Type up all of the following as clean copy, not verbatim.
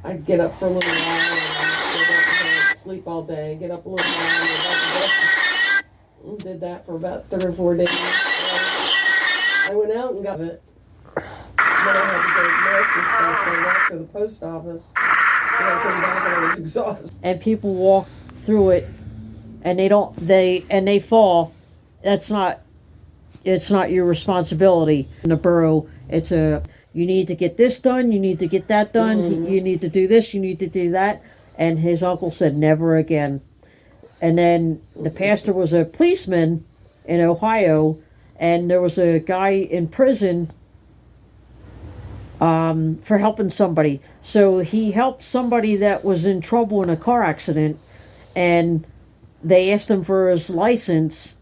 I'd get up for a little while and go back to bed, sleep all day, get up a little while and go back to bed. And did that for about 3 or 4 days. I went out and got it. Then I had to go grocery stuff, go back to the post office. And I came back and I was exhausted. And people walk through it and they fall. It's not your responsibility. In the borough, you need to get this done, you need to get that done, you need to do this, you need to do that. And his uncle said, never again. And then the pastor was a policeman in Ohio, and there was a guy in prison for helping somebody. So he helped somebody that was in trouble in a car accident, and they asked him for his license,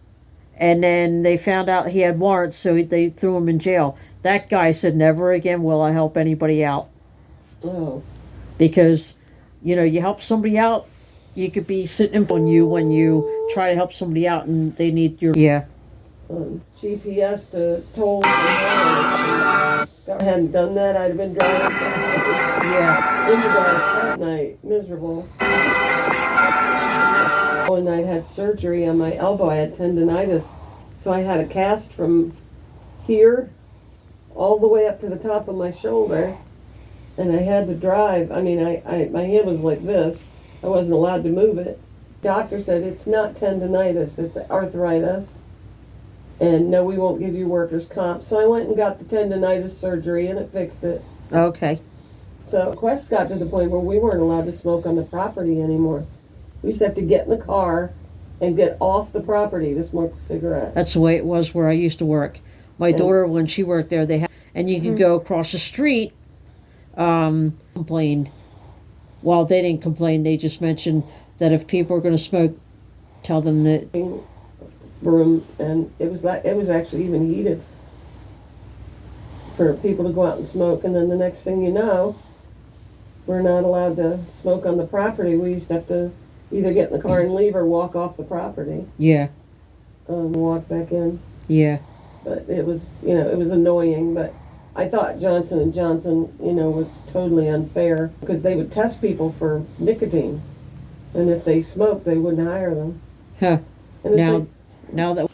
and then they found out he had warrants, so they threw him in jail. That guy said, never again will I help anybody out. Oh. Because, you help somebody out, you could be sitting on you when you try to help somebody out and they need your... Yeah. GPS to toll. If I hadn't done that, I'd have been driving. Yeah. In the dark that night. Miserable. When I had surgery on my elbow, I had tendonitis. So I had a cast from here all the way up to the top of my shoulder. And I had to drive. I mean, my hand was like this. I wasn't allowed to move it. Doctor said, it's not tendonitis, it's arthritis. And no, we won't give you workers' comp. So I went and got the tendonitis surgery and it fixed it. Okay. So Quest got to the point where we weren't allowed to smoke on the property anymore. We used to have to get in the car and get off the property to smoke a cigarette. That's the way it was where I used to work. My daughter, when she worked there, and you could go across the street, complained. Well, they didn't complain. They just mentioned that if people are going to smoke, tell them that. Room, and it was actually even heated for people to go out and smoke. And then the next thing you know, we're not allowed to smoke on the property. We used to have to either get in the car and leave or walk off the property. Yeah. Walk back in. Yeah. But it was, it was annoying. But I thought Johnson & Johnson, was totally unfair because they would test people for nicotine, and if they smoked, they wouldn't hire them. Huh. And now that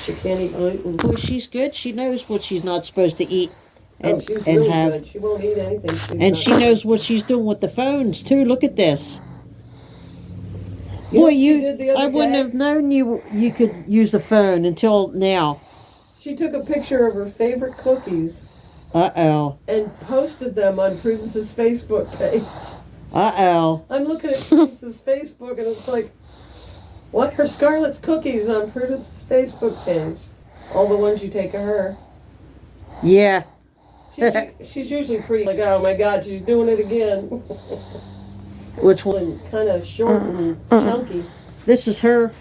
she can't eat gluten. Well, she's good. She knows what she's not supposed to eat. And, she's really good. She won't eat anything. She knows what she's doing with the phones too. Look at this. Boy, I wouldn't have known you could use the phone until now. She took a picture of her favorite cookies. Uh-oh. And posted them on Prudence's Facebook page. Uh-oh. I'm looking at Prudence's Facebook and it's like, what are Scarlett's cookies on Prudence's Facebook page? All the ones you take of her. Yeah. She's usually pretty like, oh my God, she's doing it again. Which one? Kind of short and chunky. This is her.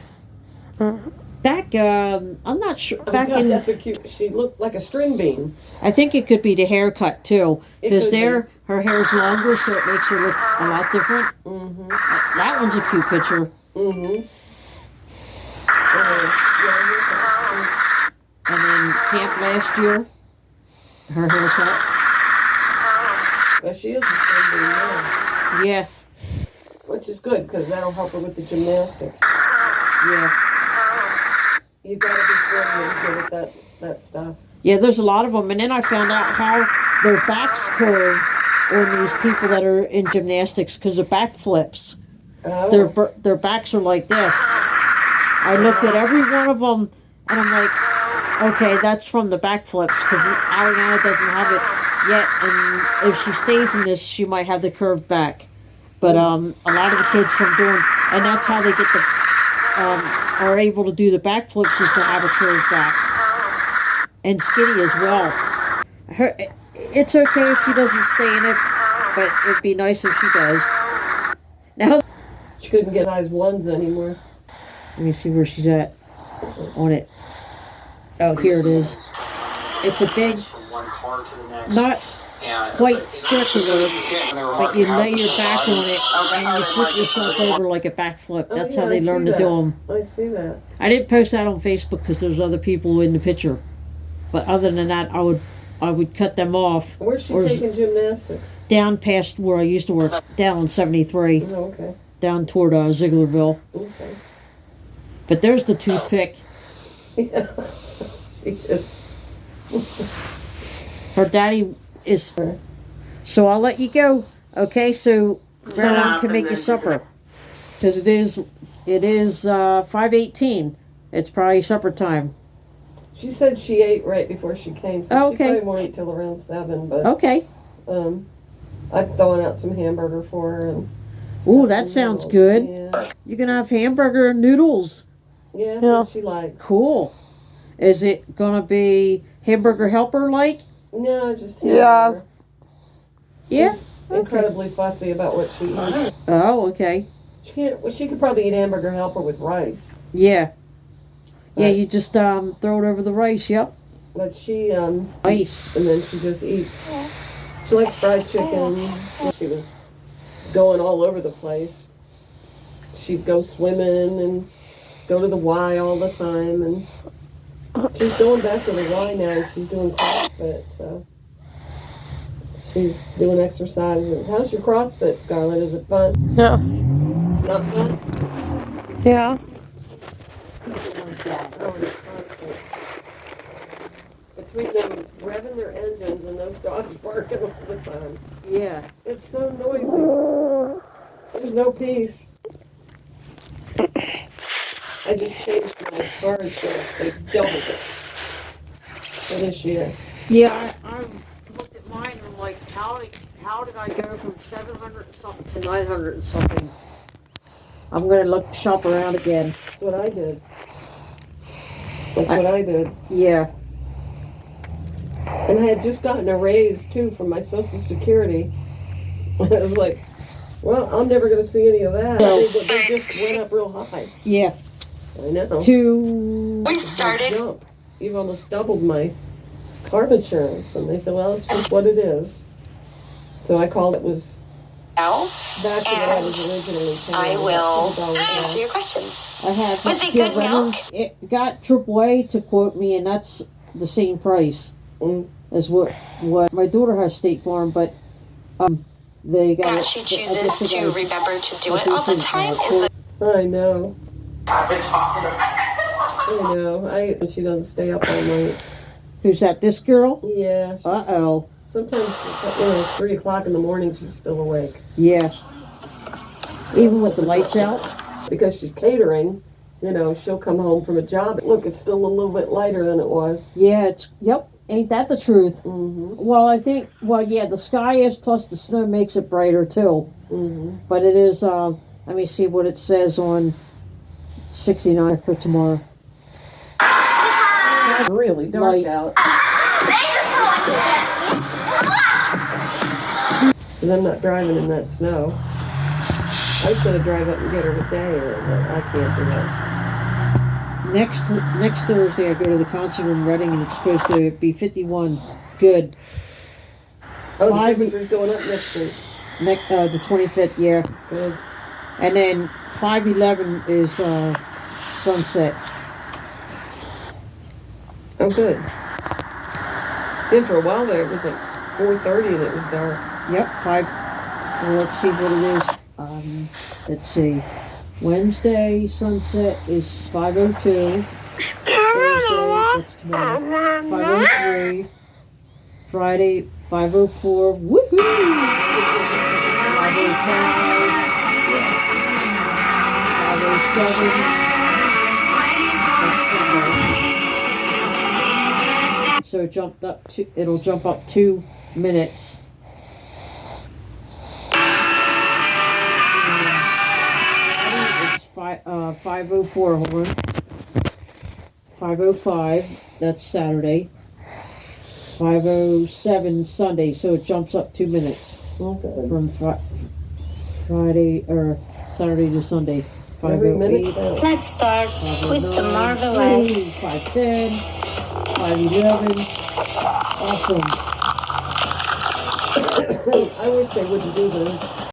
Back, I'm not sure. That's a cute. She looked like a string bean. I think it could be the haircut too, because her hair's longer, so it makes her look a lot different. Mm-hmm. That one's a cute picture. Mm-hmm. And then camp last year, her haircut. Well, she is a string bean now. Yeah. Which is good, because that'll help her with the gymnastics. Yeah. You've got to be good at that stuff. Yeah, there's a lot of them. And then I found out how their backs curve on these people that are in gymnastics because of back flips. Oh. Their backs are like this. I looked at every one of them, and I'm like, okay, that's from the back flips because Ariana doesn't have it yet. And if she stays in this, she might have the curved back. But a lot of the kids from doing, and that's how they get are able to do the backflips is to have a curved back. And skinny as well. It's okay if she doesn't stay in it, but it'd be nice if she does. Now, she couldn't get size 1s anymore. Let me see where she's at on it. Oh, here it is. It's a big, not quite circular, but you lay your back on it and you flip yourself over like a backflip. That's how they learn to do them. I see that. I didn't post that on Facebook because there's other people in the picture. But other than that, I would I would cut them off. Where's she Or is- taking gymnastics? Down past where I used to work, down on 73, Oh, okay. down toward Zieglerville. Okay. But there's the toothpick. Yeah. She is. Her daddy is. So I'll let you go. Okay, so Grandma can make you supper. Because it is 5:18. It's probably supper time. She said she ate right before she came, so Oh, she okay. probably won't eat till around 7. But Okay. I'm throwing out some hamburger for her. And Ooh, that sounds good. Yeah, You're gonna have hamburger and noodles. yeah, that's Yeah. what she likes. Cool. Is it gonna be hamburger helper like? No, just Yeah. hamburger. Yeah. She's incredibly fussy about what she eats. Oh, okay. She can't. Well, she could probably eat hamburger helper with rice, Yeah. Yeah, But- you just throw it over the rice. Yep. but she Nice. and then she just eats. She likes fried chicken. She was going all over the place. She'd go swimming and go to the Y all the time, and she's going back to the Y now. She's doing CrossFit, so she's doing exercises. How's your CrossFit, Scarlett? Is it fun? Yeah. It's not fun. Yeah. Between them revving their engines and those dogs barking all the time, Yeah. it's so noisy. There's no peace. I just changed my car insurance. They doubled it for this year. Yeah, I looked at mine and I'm like, how did I go from 700 and something to 900 and something? I'm gonna shop around again. That's what I did. That's what I did. Yeah. And I had just gotten a raise too from my Social Security. I was like, well, I'm never going to see any of that. They just went up real high. Yeah. I know. To Jump. You've almost doubled my car insurance. And they said, well, it's just what it is. So I called it was Now, back to what I was originally paying. I will $12 answer less. your questions. I have Was it Gil good milk? Reynolds. It got AAA to quote me, and that's the same price Mm. as what my daughter has State Farm, but they got. That she I chooses guess they to got remember to do a it all the decent, time. quote. I know. I know. She doesn't stay up all night. Who's that? This girl? Yeah. Uh oh. Sometimes, it's 3 o'clock in the morning, she's still awake. Yeah. Even with the lights out. Because she's catering, she'll come home from a job. Look, it's still a little bit lighter than it was. Yeah. Yep. Ain't that the truth? Mm-hmm. Well, I think. Well, yeah. The sky is plus the snow makes it brighter too. Mm-hmm. But it is. Let me see what it says on 69 for tomorrow. It's really dark Light. out. Because I'm not driving in that snow. I was going to drive up and get her today, but I can't do that. Next Thursday, I go to the concert in Reading, and it's supposed to be 51. Good. Oh, Five- the temperature's going up next week. The 25th, yeah. Good. And then 5/11 is sunset. Oh, good. Then for a while there, it was like 4:30 and it was dark. Yep, 5. Well, let's see what it is. Let's see. Wednesday sunset is 5:02. Thursday, that's tomorrow. 5:03. Friday, 5:04. Woohoo! 5:05. 5:07. That's Sunday. So it'll jump up 2 minutes. It's 5:04. Hold on. 5:05. That's Saturday. 5:07 Sunday. So it jumps up 2 minutes Okay. from Friday or Saturday to Sunday. Every minute 5:08. counts. Let's start with the 5:09. marvelous. 5:10. 5:11. Awesome. I wish they wouldn't do this.